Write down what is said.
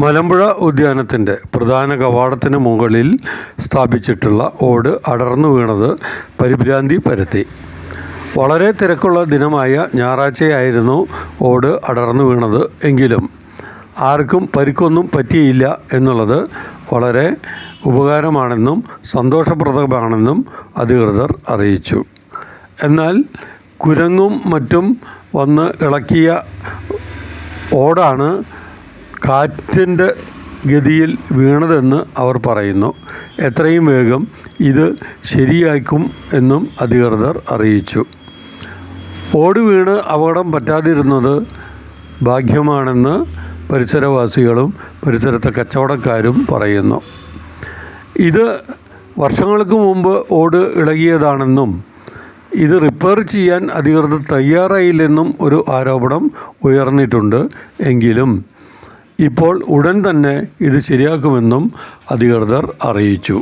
മലമ്പുഴ ഉദ്യാനത്തിൻ്റെ പ്രധാന കവാടത്തിന് മുകളിൽ സ്ഥാപിച്ചിട്ടുള്ള ഓട് അടർന്നു വീണത് പരിഭ്രാന്തി പരത്തി. വളരെ തിരക്കുള്ള ദിനമായ ഞായറാഴ്ചയായിരുന്നു ഓട് അടർന്നു വീണത്. എങ്കിലും ആർക്കും പരിക്കൊന്നും പറ്റിയില്ല എന്നുള്ളത് വളരെ ഉപകാരമാണെന്നും സന്തോഷപ്രദമാണെന്നും അധികൃതർ അറിയിച്ചു. എന്നാൽ കുരങ്ങും മറ്റും വന്ന് ഇളക്കിയ ഓടാണ് കാറ്റിൻ്റെ ഗതിയിൽ വീണതെന്ന് അവർ പറയുന്നു. എത്രയും വേഗം ഇത് ശരിയാക്കും എന്നും അധികൃതർ അറിയിച്ചു. ഓട് വീണ് അപകടം പറ്റാതിരുന്നത് ഭാഗ്യമാണെന്ന് പരിസരവാസികളും പരിസരത്തെ കച്ചവടക്കാരും പറയുന്നു. ഇത് വർഷങ്ങൾക്ക് മുമ്പ് ഓട് ഇളകിയതാണെന്നും ഇത് റിപ്പയർ ചെയ്യാൻ അധികൃതർ തയ്യാറായില്ലെന്നും ഒരു ആരോപണം ഉയർന്നിട്ടുണ്ട്. എങ്കിലും ഇപ്പോൾ ഉടൻ തന്നെ ഇത് ശരിയാക്കുമെന്നും അധികൃതർ അറിയിച്ചു.